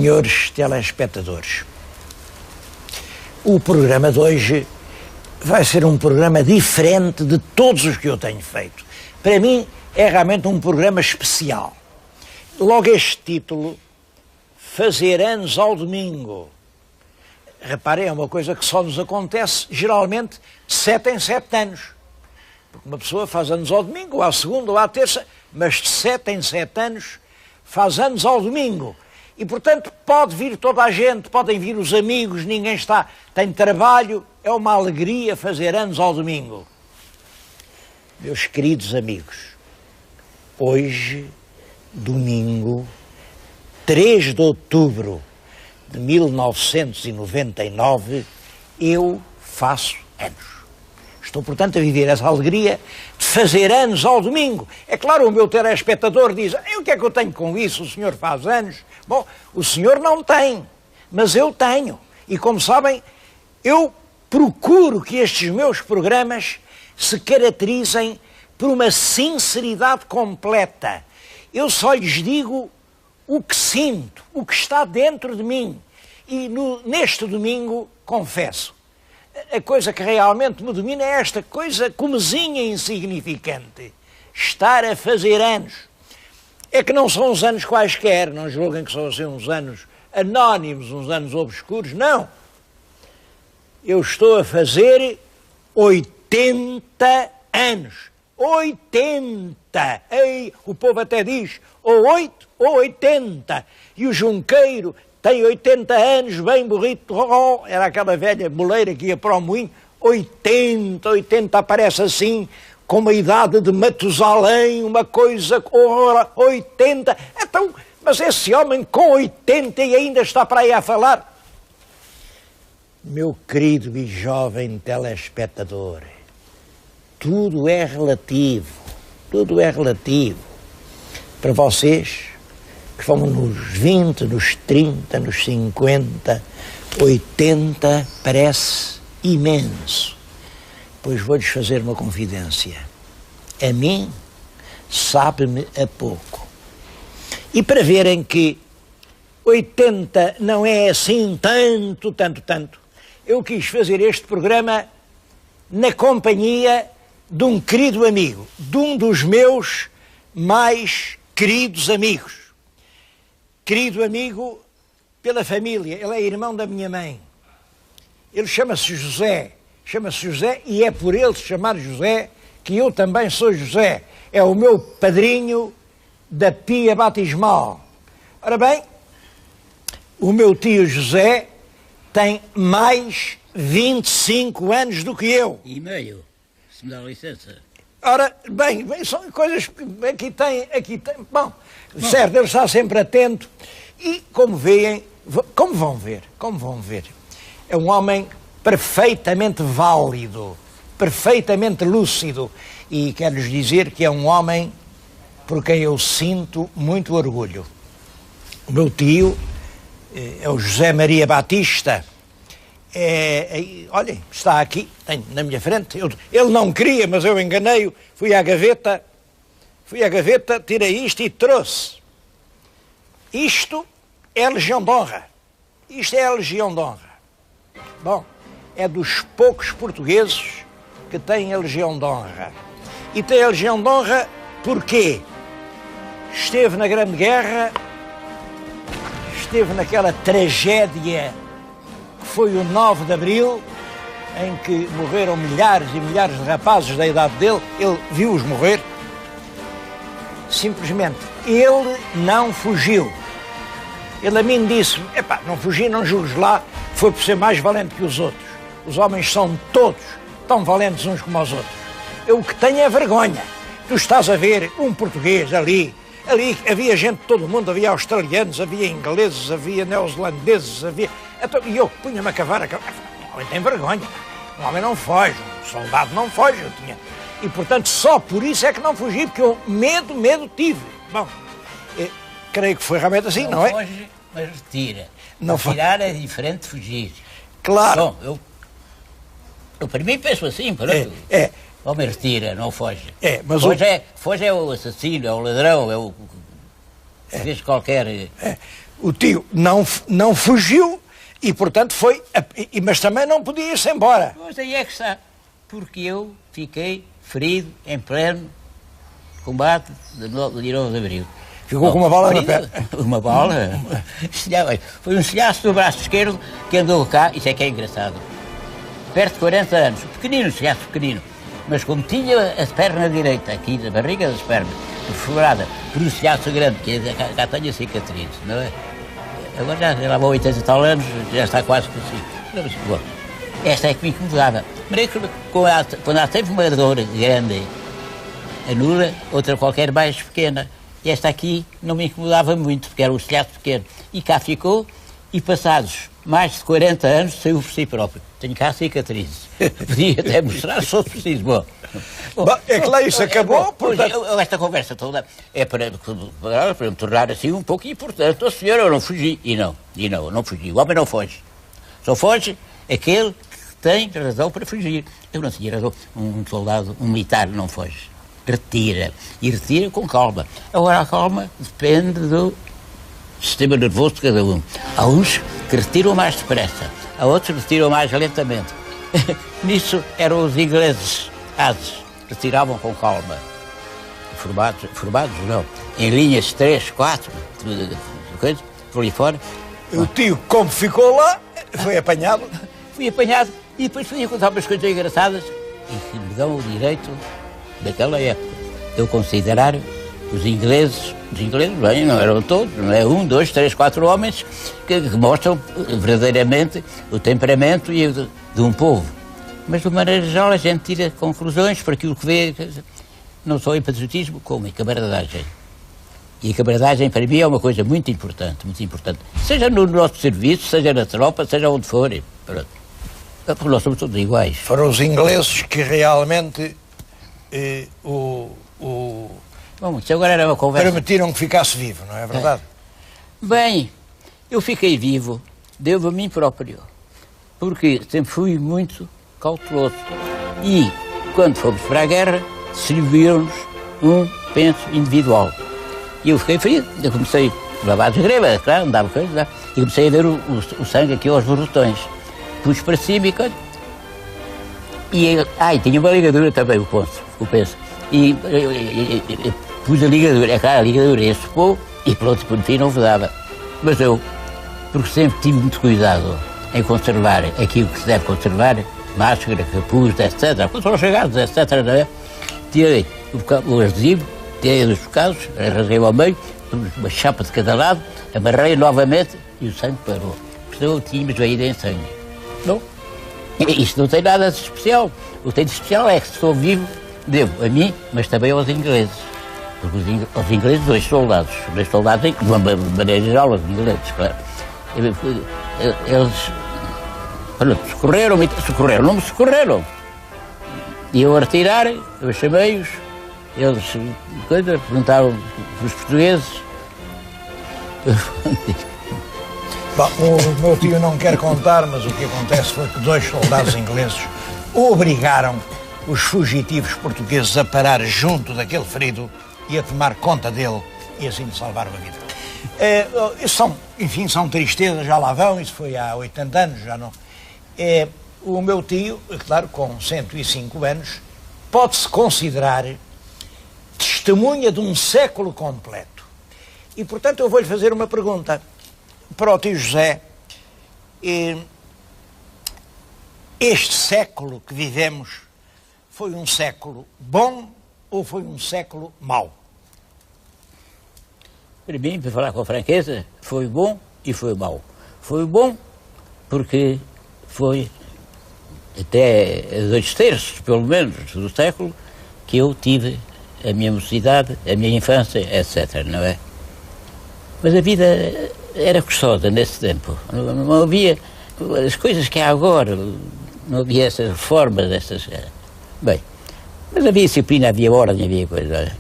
Senhores telespectadores, o programa de hoje vai ser um programa diferente de todos os que eu tenho feito. Para mim é realmente um programa especial. Logo este título, Fazer anos ao domingo. Reparem, é uma coisa que só nos acontece geralmente de 7 em 7 anos. Porque uma pessoa faz anos ao domingo, ou à segunda, ou à terça, mas de 7 em 7 anos faz anos ao domingo. E, portanto, pode vir toda a gente, podem vir os amigos, ninguém tem trabalho, é uma alegria fazer anos ao domingo. Meus queridos amigos, hoje, domingo, 3 de outubro de 1999, eu faço anos. Estou, portanto, a viver essa alegria de fazer anos ao domingo. É claro, o meu telespectador diz, o que é que eu tenho com isso? O senhor faz anos? Bom, o senhor não tem, mas eu tenho. E como sabem, eu procuro que estes meus programas se caracterizem por uma sinceridade completa. Eu só lhes digo o que sinto, o que está dentro de mim. E neste domingo, confesso, a coisa que realmente me domina é esta coisa comezinha e insignificante. Estar a fazer anos. É que não são uns anos quaisquer, não julguem que são assim uns anos anónimos, uns anos obscuros, não. Eu estou a fazer 80 anos. 80! Ei, o povo até diz, ou 8 ou 80. E o Junqueiro tem 80 anos, bem burrito, era aquela velha boleira que ia para o moinho, 80 aparece assim, com uma idade de Matusalém, uma coisa, 80, então, mas esse homem com 80 e ainda está para aí a falar. Meu querido e jovem telespectador, tudo é relativo, para vocês, que vão nos 20, nos 30, nos 50, 80, parece imenso. Pois vou-lhes fazer uma confidência. A mim, sabe-me a pouco. E para verem que 80 não é assim tanto, eu quis fazer este programa na companhia de um querido amigo, de um dos meus mais queridos amigos. Querido amigo pela família, ele é irmão da minha mãe. Ele chama-se José e é por ele se chamar José que eu também sou José. É o meu padrinho da pia batismal. Ora bem, o meu tio José tem mais 25 anos do que eu. E meio, se me dá licença. Ora, bem, são coisas que aqui tem, bom, certo, ele está sempre atento e, como vão ver, é um homem perfeitamente válido, perfeitamente lúcido e quero-lhes dizer que é um homem por quem eu sinto muito orgulho. O meu tio é o José Maria Batista. Olhem, está aqui, tenho na minha frente. Ele não queria, mas eu enganei-o. Fui à gaveta, tirei isto e trouxe. Isto é a Legião de Honra. Bom, é dos poucos portugueses que têm a Legião de Honra. E tem a Legião de Honra porque esteve na Grande Guerra, esteve naquela tragédia foi o 9 de Abril, em que morreram milhares e milhares de rapazes da idade dele, ele viu-os morrer. Simplesmente, ele não fugiu. Ele a mim disse, não fugi, não julgues lá, foi por ser mais valente que os outros. Os homens são todos tão valentes uns como os outros. Eu o que tenho é vergonha. Tu estás a ver um português ali havia gente de todo o mundo, havia australianos, havia ingleses, havia neozelandeses, e eu punha-me a cavar, um homem tem vergonha, um homem não foge, um soldado não foge, e portanto só por isso é que não fugi, porque eu medo tive. Bom, creio que foi realmente assim, não é? Não foge, mas retira. Não Retirar é diferente de fugir. Claro. Bom, eu para mim penso assim, pronto. O homem retira, não foge. Mas foge é o assassino, é o ladrão, é o que fez qualquer... O tio não fugiu e, portanto, foi... Mas também não podia ir-se embora. Mas aí é que está. Porque eu fiquei ferido em pleno combate de 9 de abril. Ficou com uma bala na perna. Uma bala? Foi um cilhaço do braço esquerdo que andou cá, isso é que é engraçado. Perto de 40 anos, pequenino, cilhaço pequenino. Mas como tinha a perna direita, aqui na barriga das pernas, perfurada por um cilhaço grande, que cá tenho a cicatriz, não é? Agora já lá vão 80 e tal anos, já está quase por si. Bom, esta é que me incomodava. Quando ela teve uma dor grande, anula, outra qualquer mais pequena. E esta aqui não me incomodava muito, porque era um cilhaço pequeno. E cá ficou, e passados mais de 40 anos, saiu por si próprio. Tenho cá cicatrizes. Podia até mostrar se fosse preciso. Bom, é que lá isso acabou, portanto... Esta conversa toda é para me tornar assim um pouco importante. O senhor, eu não fugi. E não fugi. O homem não foge. Só foge aquele que tem razão para fugir. Eu não tinha razão. Um soldado, um militar não foge. Retira. E retira com calma. Agora a calma depende do sistema nervoso de cada um. Há uns que retiram mais depressa, há outros que retiram mais lentamente. Nisso eram os ingleses, ases, retiravam com calma. Formados não, em linhas 3, 4, coisa, por ali fora. O tio, como ficou lá, foi apanhado. Fui apanhado e depois fui a contar umas coisas engraçadas e que me dão o direito, daquela época, de eu considerar os ingleses, bem, não eram todos, não é 1, 2, 3, 4 homens que mostram verdadeiramente o temperamento de um povo. Mas, de maneira geral, a gente tira conclusões para aquilo que vê, não só em patriotismo, como em camaradagem. E a camaradagem, para mim, é uma coisa muito importante, Seja no nosso serviço, seja na tropa, seja onde for. Porque nós somos todos iguais. Foram os ingleses que realmente Bom, isso agora era uma conversa. Permitiram que ficasse vivo, não é verdade? Bem, eu fiquei vivo, devo a mim próprio, porque sempre fui muito cauteloso. E, quando fomos para a guerra, serviram-nos um penso individual. E eu fiquei ferido, eu comecei a lavar as grebas, claro, andava coisa, e comecei a ver o sangue aqui aos borrotões. Pus para cima e tinha uma ligadura também, o penso. E pus a ligadura, é claro, a ligadura ia supor, e pronto, por fim não dava. Mas eu, porque sempre tive muito cuidado em conservar aquilo que se deve conservar, máscara, capuz, etc. Quando foram chegados, etc. Tirei o adesivo, tirei dos bocados, rasguei ao meio, uma chapa de cada lado, amarrei novamente e o sangue parou. Porque eu tínhamos veído em sangue. Não? Isto não tem nada de especial. O que tem de especial é que se estou vivo, devo a mim, mas também aos ingleses. Porque os ingleses, dois soldados, de uma maneira geral, os ingleses, claro. Eles, socorreram, não me socorreram. E eu a retirar, eu chamei-os, eles, perguntaram os portugueses. Bom, o meu tio não quer contar, mas o que acontece foi que 2 soldados ingleses obrigaram os fugitivos portugueses a parar junto daquele ferido e a tomar conta dele e assim de salvar uma vida. São tristezas, já lá vão, isso foi há 80 anos, já não. O meu tio, claro, com 105 anos, pode-se considerar testemunha de um século completo. E, portanto, eu vou-lhe fazer uma pergunta para o tio José. Este século que vivemos foi um século bom ou foi um século mau? Para mim, para falar com franqueza, foi bom e foi mau. Foi bom porque foi até 2/3, pelo menos, do século que eu tive a minha mocidade, a minha infância, etc., não é? Mas a vida era gostosa nesse tempo. Não havia as coisas que há agora, não havia essas reformas, essas... Bem, mas havia disciplina, havia ordem, havia coisa.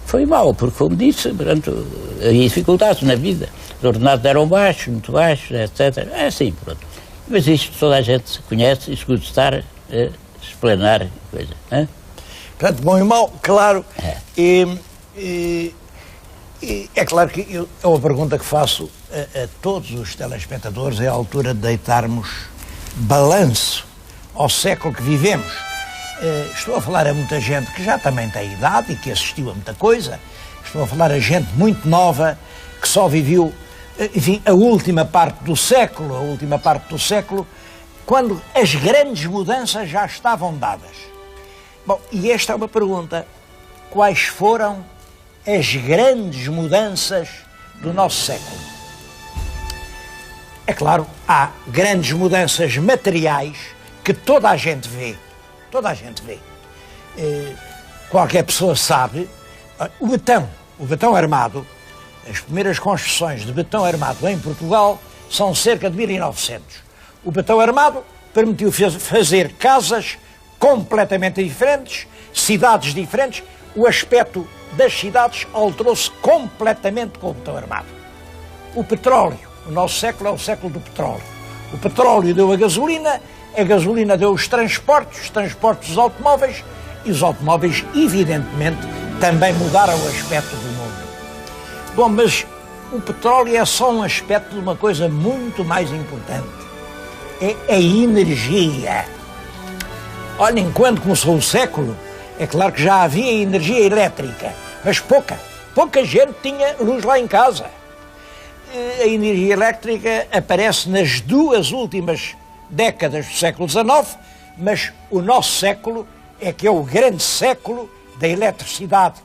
Foi mau, porque, como disse, portanto, havia dificuldades na vida. Os ordenados eram baixos, muito baixos, etc. É assim, pronto. Mas isto toda a gente conhece e escuta estar a explanar coisa. Hein? Portanto, bom e mau, claro. E é claro que é uma pergunta que faço a todos os telespectadores, é a altura de deitarmos balanço ao século que vivemos. Estou a falar a muita gente que já também tem idade e que assistiu a muita coisa. Estou a falar a gente muito nova que só viveu, enfim, a última parte do século, quando as grandes mudanças já estavam dadas. Bom, e esta é uma pergunta. Quais foram as grandes mudanças do nosso século? É claro, há grandes mudanças materiais que toda a gente vê. Qualquer pessoa sabe. O betão armado, as primeiras construções de betão armado em Portugal são cerca de 1900. O betão armado permitiu fazer casas completamente diferentes, cidades diferentes. O aspecto das cidades alterou-se completamente com o betão armado. O petróleo, o nosso século é o século do petróleo. O petróleo deu a gasolina deu os transportes dos automóveis, e os automóveis, evidentemente, também mudaram o aspecto do mundo. Bom, mas o petróleo é só um aspecto de uma coisa muito mais importante. É a energia. Olha, enquanto começou o século, é claro que já havia energia elétrica, mas pouca gente tinha luz lá em casa. A energia elétrica aparece nas duas últimas décadas do século XIX, mas o nosso século é que é o grande século da eletricidade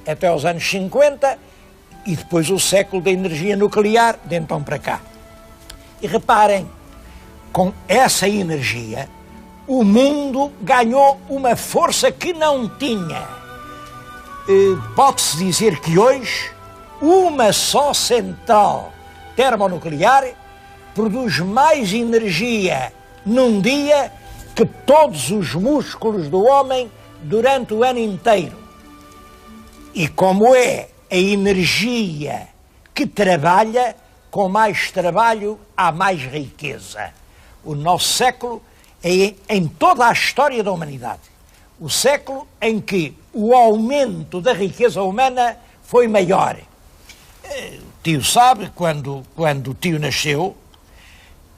até aos anos 50 e depois o século da energia nuclear de então para cá. E reparem, com essa energia, o mundo ganhou uma força que não tinha. Pode-se dizer que hoje uma só central termonuclear produz mais energia num dia que todos os músculos do homem durante o ano inteiro. E como é a energia que trabalha, com mais trabalho há mais riqueza. O nosso século é, em toda a história da humanidade, o século em que o aumento da riqueza humana foi maior. O tio sabe, quando o tio nasceu,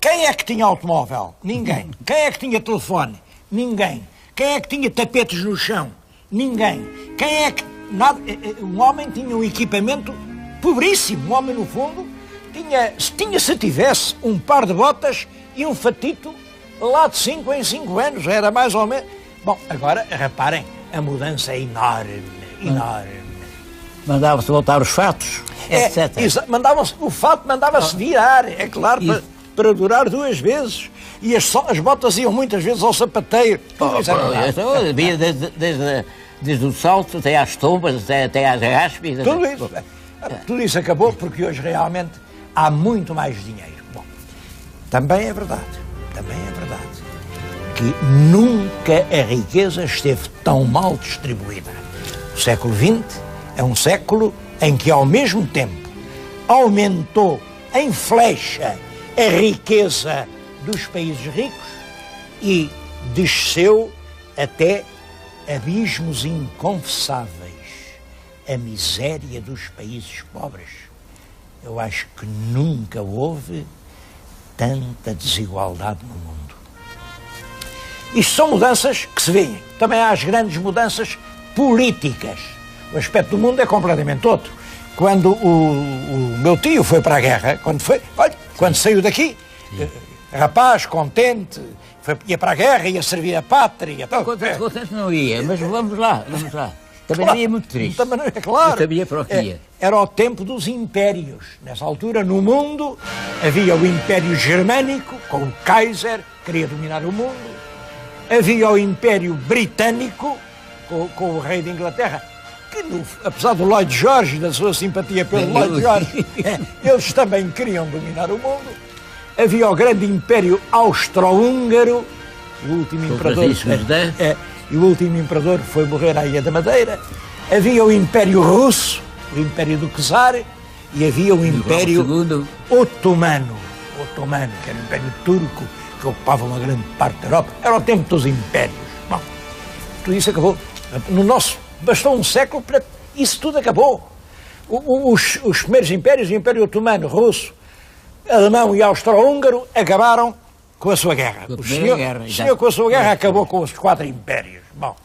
quem é que tinha automóvel? Ninguém. Quem é que tinha telefone? Ninguém. Quem é que tinha tapetes no chão? Ninguém. Quem é que... Nada. Um homem tinha um equipamento pobríssimo. Um homem, no fundo, se tivesse um par de botas e um fatito lá de 5 em 5 anos. Era mais ou menos... Bom, agora, reparem, a mudança é enorme. Mandava-se voltar os fatos, etc. O fato mandava-se virar, é claro, para durar 2 vezes. E as botas iam muitas vezes ao sapateiro. Desde o salto até às tombas, até às raspes. Tudo isso acabou porque hoje realmente há muito mais dinheiro. Bom, também é verdade que nunca a riqueza esteve tão mal distribuída. O século XX é um século em que, ao mesmo tempo, aumentou em flecha a riqueza dos países ricos e desceu até abismos inconfessáveis a miséria dos países pobres. Eu acho que nunca houve tanta desigualdade no mundo. Isto são mudanças que se veem. Também há as grandes mudanças políticas. O aspecto do mundo é completamente outro. Quando o meu tio foi para a guerra, quando saiu daqui, rapaz, contente, ia para a guerra, ia servir a pátria. Contente não ia, mas vamos lá. Também não ia muito triste. Também não é claro. Eu sabia para o que ia. Era o tempo dos impérios. Nessa altura, no mundo, havia o Império Germânico, com o Kaiser, que queria dominar o mundo. Havia o Império Britânico, com o rei de Inglaterra, que, apesar do Lloyd George, da sua simpatia pelo Lloyd George, eles também queriam dominar o mundo. Havia o grande Império Austro-Húngaro, o último imperador... E o último imperador foi morrer à Ilha da Madeira. Havia o Império Russo, o Império do Czar, e havia o Império Otomano, que era o Império Turco, que ocupava uma grande parte da Europa. Era o tempo dos impérios. Bom, tudo isso acabou. Bastou um século para isso tudo acabou. Os primeiros impérios, o Império Otomano, Russo, Alemão e Austro-Húngaro, acabaram com a sua guerra. O senhor com a sua guerra acabou com os 4 impérios. Bom,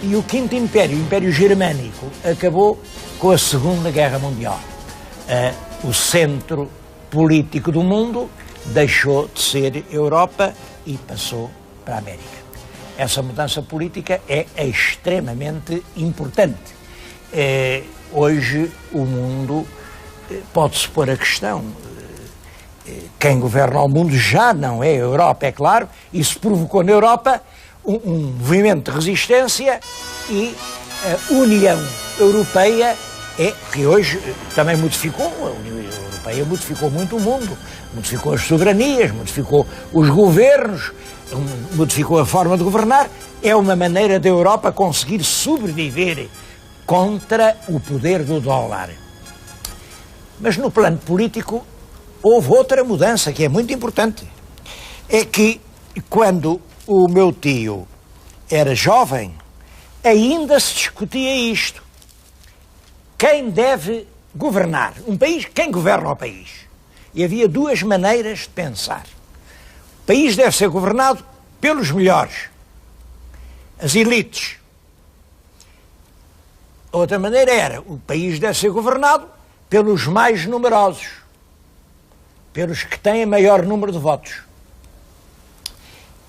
e o 5º Império, o Império Germânico, acabou com a Segunda Guerra Mundial. O centro político do mundo deixou de ser Europa e passou para a América. Essa mudança política é extremamente importante. Hoje o mundo, pode-se pôr a questão, quem governa o mundo já não é a Europa, é claro. Isso provocou na Europa um movimento de resistência e a União Europeia que hoje também modificou, a União Europeia modificou muito o mundo, modificou as soberanias, modificou os governos, modificou a forma de governar. É uma maneira da Europa conseguir sobreviver contra o poder do dólar. Mas no plano político houve outra mudança que é muito importante. É que quando o meu tio era jovem, ainda se discutia isto. Quem deve governar um país? Quem governa o país? E havia 2 maneiras de pensar. O país deve ser governado pelos melhores, as elites. A outra maneira era, o país deve ser governado pelos mais numerosos, pelos que têm maior número de votos.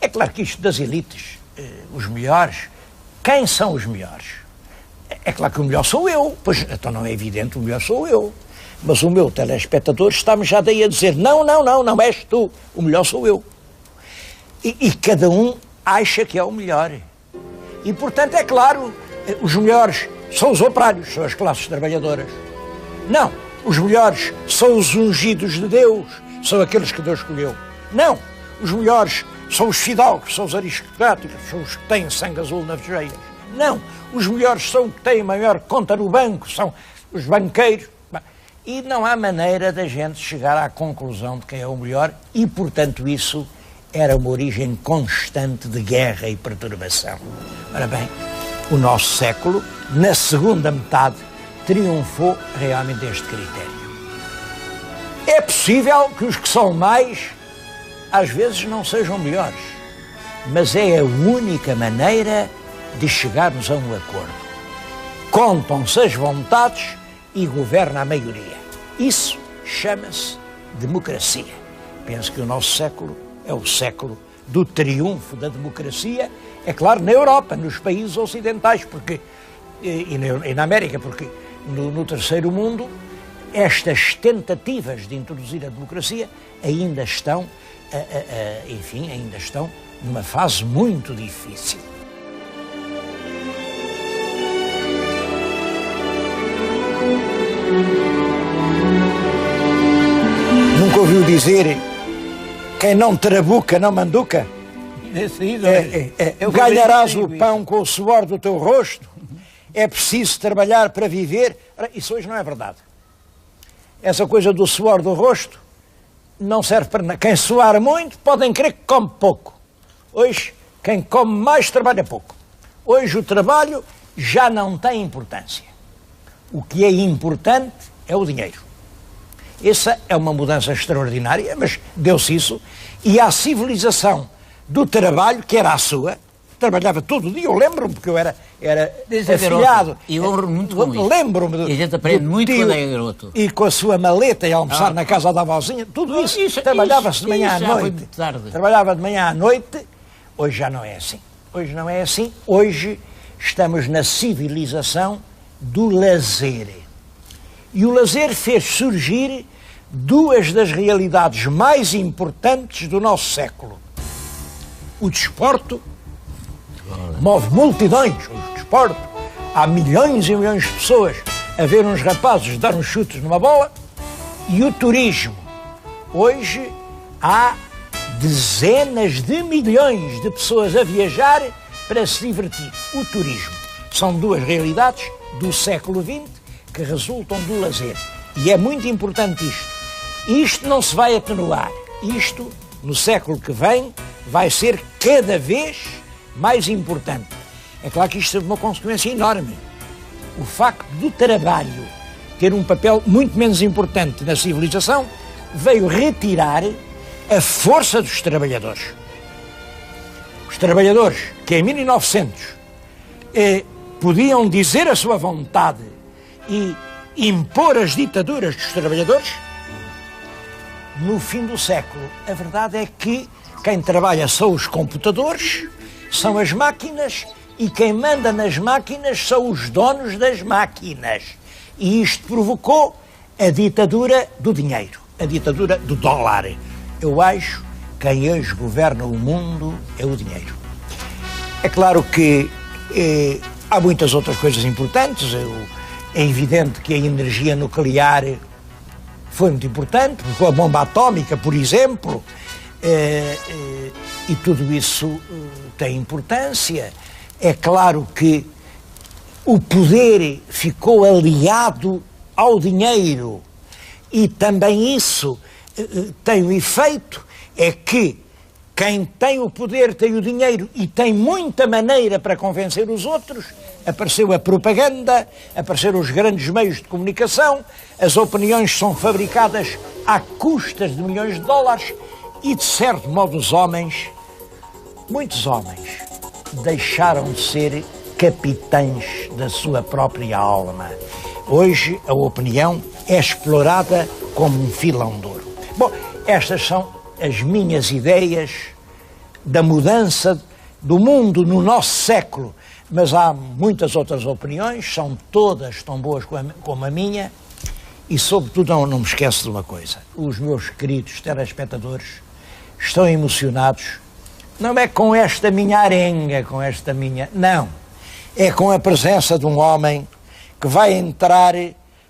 É claro que isto das elites, os melhores, quem são os melhores? É claro que o melhor sou eu, pois então não é evidente, o melhor sou eu. Mas o meu telespectador está-me já daí a dizer, não és tu, o melhor sou eu. E cada um acha que é o melhor. E portanto, é claro, os melhores são os operários, são as classes trabalhadoras. Não, os melhores são os ungidos de Deus, são aqueles que Deus escolheu. Não, os melhores são os fidalgos, são os aristocráticos, são os que têm sangue azul nas veias. Não, os melhores são os que têm maior conta no banco, são os banqueiros. E não há maneira da gente chegar à conclusão de quem é o melhor e, portanto, isso era uma origem constante de guerra e perturbação. Ora bem, o nosso século, na segunda metade, triunfou realmente este critério. É possível que os que são mais, às vezes, não sejam melhores, mas é a única maneira de chegarmos a um acordo. Contam-se as vontades e governa a maioria. Isso chama-se democracia. Penso que o nosso século é o século do triunfo da democracia, é claro, na Europa, nos países ocidentais, porque, e na América, porque no terceiro mundo estas tentativas de introduzir a democracia ainda estão, ainda estão numa fase muito difícil. Nunca ouviu dizer quem não trabuca não manduca? Ganharás o pão com o suor do teu rosto? É preciso trabalhar para viver? Isso hoje não é verdade. Essa coisa do suor do rosto não serve para nada. Quem suar muito podem crer que come pouco. Hoje, quem come mais trabalha pouco. Hoje o trabalho já não tem importância. O que é importante é o dinheiro. Essa é uma mudança extraordinária, mas deu-se isso. E a civilização do trabalho, que era a sua, trabalhava todo o dia. Eu lembro-me, porque eu era afilhado. E eu lembro-me muito com isso. Lembro-me. E a gente aprende muito quando é garoto. E com a sua maleta e almoçar na casa da avózinha, tudo isso. Trabalhava-se de manhã à noite. Trabalhava de manhã à noite. Hoje já não é assim. Hoje não é assim. Hoje estamos na civilização do lazer. E o lazer fez surgir 2 das realidades mais importantes do nosso século. O desporto move multidões, o desporto. Há milhões e milhões de pessoas a ver uns rapazes dar uns chutes numa bola. E o turismo. Hoje há dezenas de milhões de pessoas a viajar para se divertir. O turismo. São 2 realidades do século XX que resultam do lazer. E é muito importante isto. Isto não se vai atenuar. Isto, no século que vem, vai ser cada vez mais importante. É claro que isto teve uma consequência enorme. O facto do trabalho ter um papel muito menos importante na civilização, veio retirar a força dos trabalhadores. Os trabalhadores que em 1900 podiam dizer a sua vontade e impor as ditaduras dos trabalhadores, no fim do século, a verdade é que quem trabalha são os computadores, são as máquinas, e quem manda nas máquinas são os donos das máquinas. E isto provocou a ditadura do dinheiro, a ditadura do dólar. Eu acho que quem hoje governa o mundo é o dinheiro. É claro que há muitas outras coisas importantes. É evidente que a energia nuclear foi muito importante, com a bomba atómica, por exemplo, e tudo isso tem importância. É claro que o poder ficou aliado ao dinheiro e também isso tem um efeito, é que quem tem o poder tem o dinheiro e tem muita maneira para convencer os outros. Apareceu a propaganda, apareceram os grandes meios de comunicação, as opiniões são fabricadas à custas de milhões de dólares e, de certo modo, os homens, muitos homens, deixaram de ser capitães da sua própria alma. Hoje a opinião é explorada como um filão de ouro. Bom, estas são as minhas ideias da mudança do mundo no nosso século, mas há muitas outras opiniões, são todas tão boas como a minha, e sobretudo não me esqueço de uma coisa: os meus queridos telespectadores estão emocionados, não é com esta minha arenga, não, é com a presença de um homem que vai entrar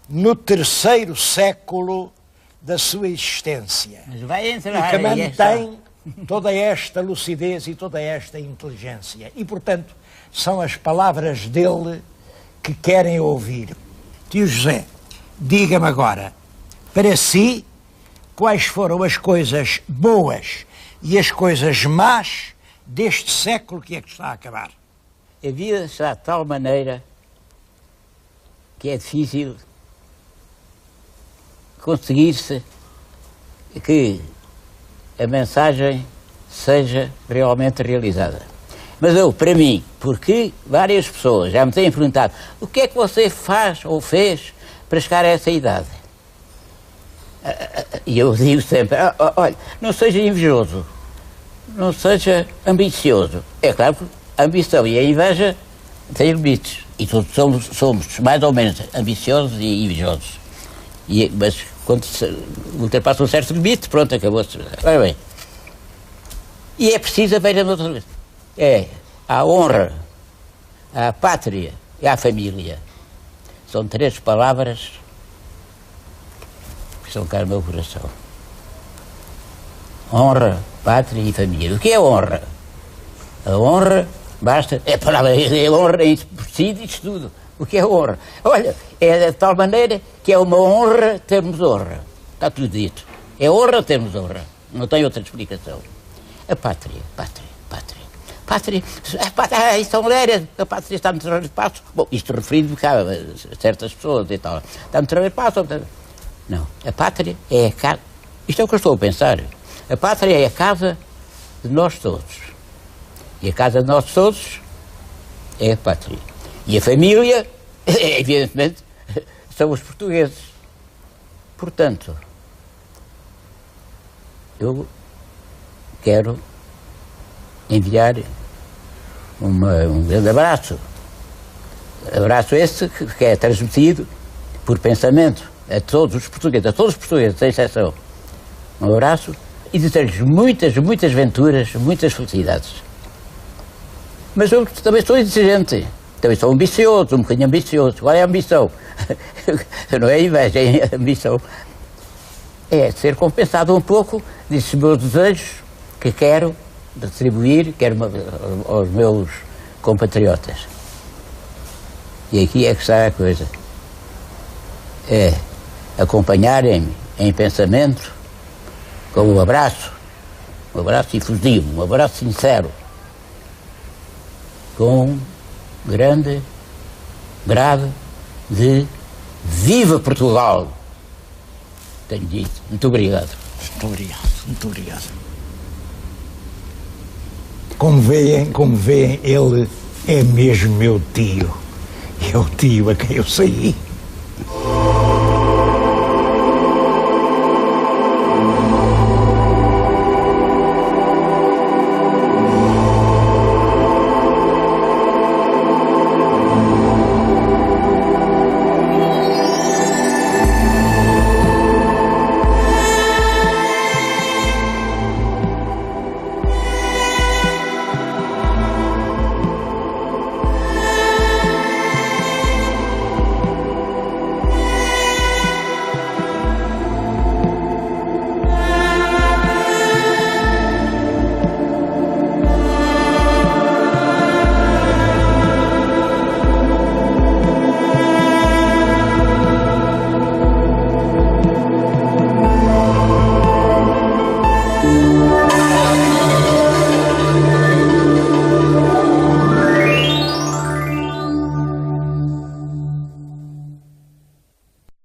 no 3º século da sua existência. Mas vai entrar, e que mantém toda esta lucidez e toda esta inteligência. E, portanto, são as palavras dele que querem ouvir. Tio José, diga-me agora, para si, quais foram as coisas boas e as coisas más deste século que é que está a acabar? A vida está de tal maneira que é difícil conseguir-se que a mensagem seja realmente realizada. Mas eu, para mim, porque várias pessoas já me têm perguntado o que é que você faz ou fez para chegar a essa idade? E eu digo sempre, olha, não seja invejoso, não seja ambicioso. É claro que a ambição e a inveja têm limites, e todos somos mais ou menos ambiciosos e invejosos. Mas quando ultrapassa um certo limite, pronto, acabou-se. Olha bem. E é preciso, veja-me outra vez, a honra, a pátria e a família. São 3 palavras que estão cá no meu coração. Honra, pátria e família. O que é honra? A honra, basta, a palavra honra por si diz tudo. O que é honra? Olha, é de tal maneira que é uma honra termos honra. Está tudo dito. É honra termos honra. Não tem outra explicação. A pátria. Isto é uma mulher, a pátria está no terreiro de passo. Bom, isto referindo a certas pessoas e tal. Está no terreiro de passo. Não, a pátria é a casa. Isto é o que eu estou a pensar. A pátria é a casa de nós todos. E a casa de nós todos é a pátria. E a família, evidentemente, são os portugueses. Portanto, eu quero enviar um grande abraço. Abraço esse que é transmitido por pensamento a todos os portugueses, sem exceção. Um abraço e desejo-lhes muitas venturas, muitas felicidades. Mas eu também sou exigente. Também sou ambicioso, um bocadinho ambicioso. Qual é a ambição? Não é inveja, é ambição. É ser compensado um pouco desses meus desejos que quero distribuir, aos meus compatriotas. E aqui é que está a coisa. É acompanharem-me em pensamento com um abraço efusivo, um abraço sincero, com grande grado de Viva Portugal! Tenho dito. Muito obrigado. Muito obrigado, muito obrigado. Como veem, ele é mesmo meu tio. É o tio a quem eu saí.